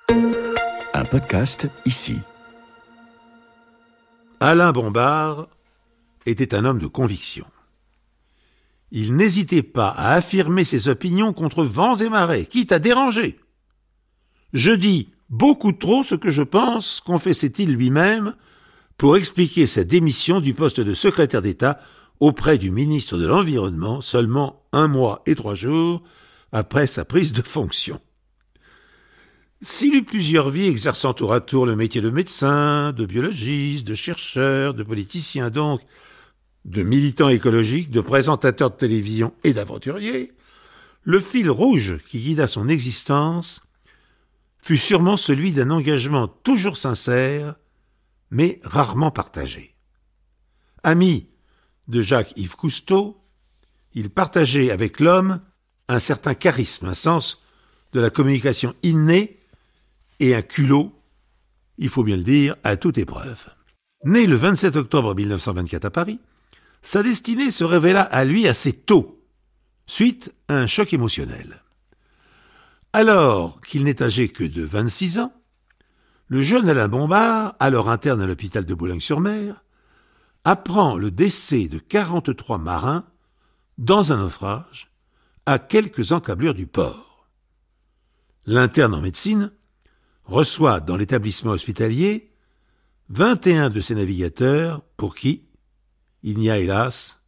Un podcast ici. Alain Bombard était un homme de conviction. Il n'hésitait pas à affirmer ses opinions contre vents et marées, quitte à déranger. Je dis beaucoup trop ce que je pense, confessait-il lui-même, pour expliquer sa démission du poste de secrétaire d'État auprès du ministre de l'Environnement seulement 1 mois et 3 jours après sa prise de fonction. S'il eut plusieurs vies exerçant tour à tour le métier de médecin, de biologiste, de chercheur, de politicien donc, de militant écologique, de présentateur de télévision et d'aventurier, le fil rouge qui guida son existence fut sûrement celui d'un engagement toujours sincère, mais rarement partagé. Ami de Jacques-Yves Cousteau, il partageait avec l'homme un certain charisme, un sens de la communication inné et un culot, il faut bien le dire, à toute épreuve. Né le 27 octobre 1924 à Paris, sa destinée se révéla à lui assez tôt, suite à un choc émotionnel. Alors qu'il n'est âgé que de 26 ans, le jeune Alain Bombard, alors interne à l'hôpital de Boulogne-sur-Mer, apprend le décès de 43 marins dans un naufrage à quelques encablures du port. L'interne en médecine reçoit dans l'établissement hospitalier 21 de ses navigateurs pour qui il n'y a hélas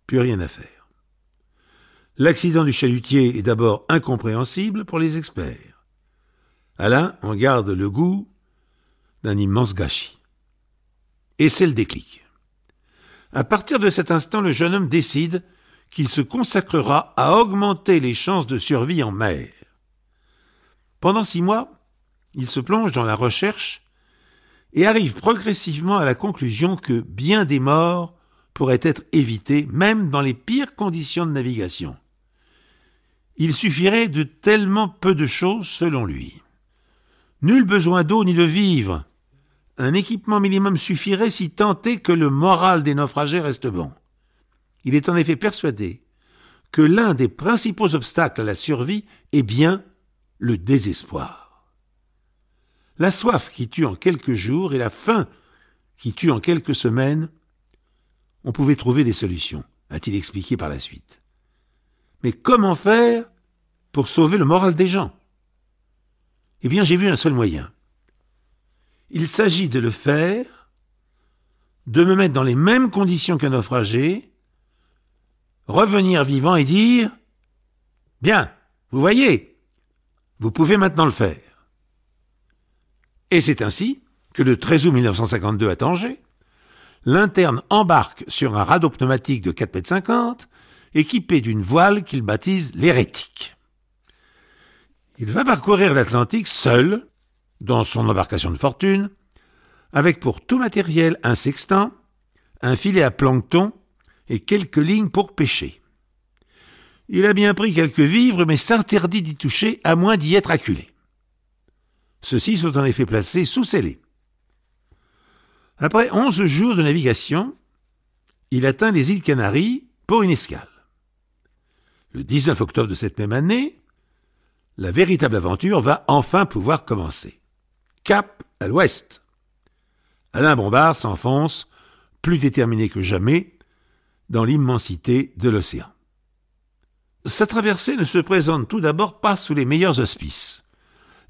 plus rien à faire. L'accident du chalutier est d'abord incompréhensible pour les experts. Alain en garde le goût d'un immense gâchis. Et c'est le déclic. À partir de cet instant, le jeune homme décide qu'il se consacrera à augmenter les chances de survie en mer. Pendant 6 mois, il se plonge dans la recherche et arrive progressivement à la conclusion que bien des morts pourraient être évitées, même dans les pires conditions de navigation. Il suffirait de tellement peu de choses selon lui. Nul besoin d'eau ni de vivres. Un équipement minimum suffirait si tant est que le moral des naufragés reste bon. Il est en effet persuadé que l'un des principaux obstacles à la survie est bien le désespoir. La soif qui tue en quelques jours et la faim qui tue en quelques semaines, on pouvait trouver des solutions, a-t-il expliqué par la suite. Mais comment faire pour sauver le moral des gens ? Eh bien, j'ai vu un seul moyen. Il s'agit de le faire, de me mettre dans les mêmes conditions qu'un naufragé, revenir vivant et dire « Bien, vous voyez, vous pouvez maintenant le faire. » Et c'est ainsi que le 13 août 1952 à Tanger, l'interne embarque sur un radeau pneumatique de 4,50 m, équipé d'une voile qu'il baptise l'Hérétique. Il va parcourir l'Atlantique seul, dans son embarcation de fortune, avec pour tout matériel un sextant, un filet à plancton et quelques lignes pour pêcher. Il a bien pris quelques vivres, mais s'interdit d'y toucher à moins d'y être acculé. Ceux-ci sont en effet placés sous scellés. Après 11 jours de navigation, il atteint les îles Canaries pour une escale. Le 19 octobre de cette même année, la véritable aventure va enfin pouvoir commencer. Cap à l'ouest. Alain Bombard s'enfonce, plus déterminé que jamais, dans l'immensité de l'océan. Sa traversée ne se présente tout d'abord pas sous les meilleurs auspices.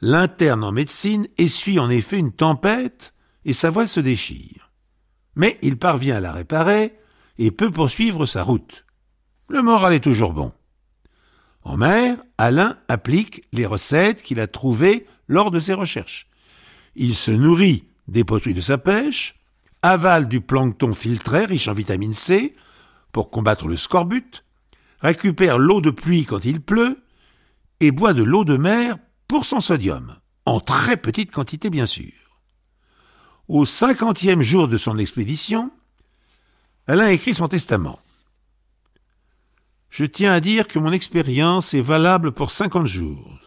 L'interne en médecine essuie en effet une tempête et sa voile se déchire. Mais il parvient à la réparer et peut poursuivre sa route. Le moral est toujours bon. En mer, Alain applique les recettes qu'il a trouvées lors de ses recherches. Il se nourrit des produits de sa pêche, avale du plancton filtré riche en vitamine C pour combattre le scorbut, récupère l'eau de pluie quand il pleut et boit de l'eau de mer pour son sodium, en très petite quantité bien sûr. Au 50e jour de son expédition, Alain écrit son testament. « Je tiens à dire que mon expérience est valable pour 50 jours.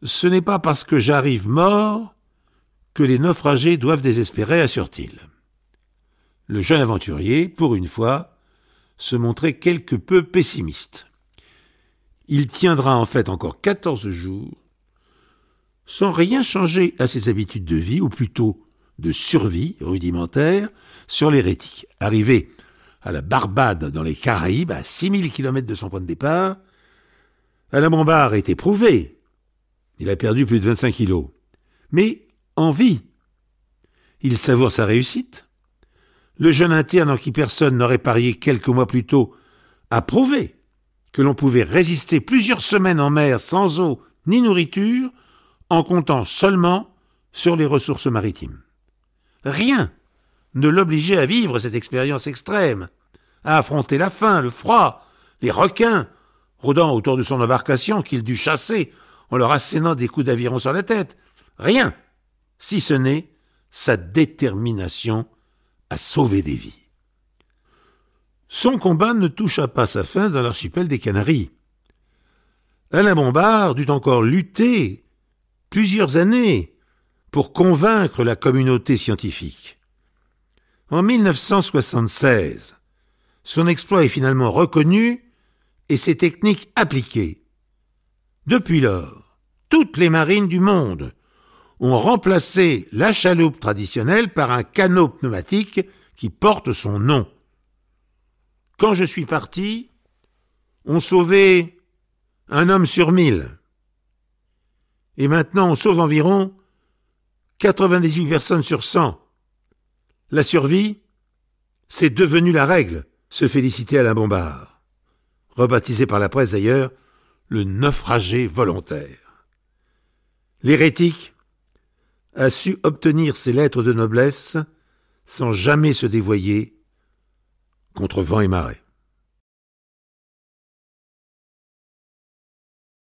Ce n'est pas parce que j'arrive mort que les naufragés doivent désespérer, assure-t-il. » Le jeune aventurier, pour une fois, se montrait quelque peu pessimiste. Il tiendra en fait encore 14 jours, sans rien changer à ses habitudes de vie, ou plutôt de survie rudimentaire, sur l'hérétique. Arrivé à la Barbade dans les Caraïbes, à 6000 km de son point de départ, Alain Bombard est éprouvé. Il a perdu plus de 25 kilos. Mais en vie, il savoure sa réussite. Le jeune interne en qui personne n'aurait parié quelques mois plus tôt a prouvé que l'on pouvait résister plusieurs semaines en mer sans eau ni nourriture en comptant seulement sur les ressources maritimes. Rien ne l'obligeait à vivre cette expérience extrême, à affronter la faim, le froid, les requins rôdant autour de son embarcation qu'il dut chasser en leur assénant des coups d'aviron sur la tête. Rien, si ce n'est sa détermination à sauver des vies. Son combat ne toucha pas sa fin dans l'archipel des Canaries. Alain Bombard dut encore lutter plusieurs années pour convaincre la communauté scientifique. En 1976, son exploit est finalement reconnu et ses techniques appliquées. Depuis lors, toutes les marines du monde ont remplacé la chaloupe traditionnelle par un canot pneumatique qui porte son nom. Quand je suis parti, on sauvait un homme sur 1000. Et maintenant, on sauve environ 98 personnes sur 100. La survie, c'est devenu la règle, se félicitait Alain Bombard. Rebaptisé par la presse d'ailleurs, le naufragé volontaire. L'hérétique a su obtenir ses lettres de noblesse sans jamais se dévoyer contre vent et marée.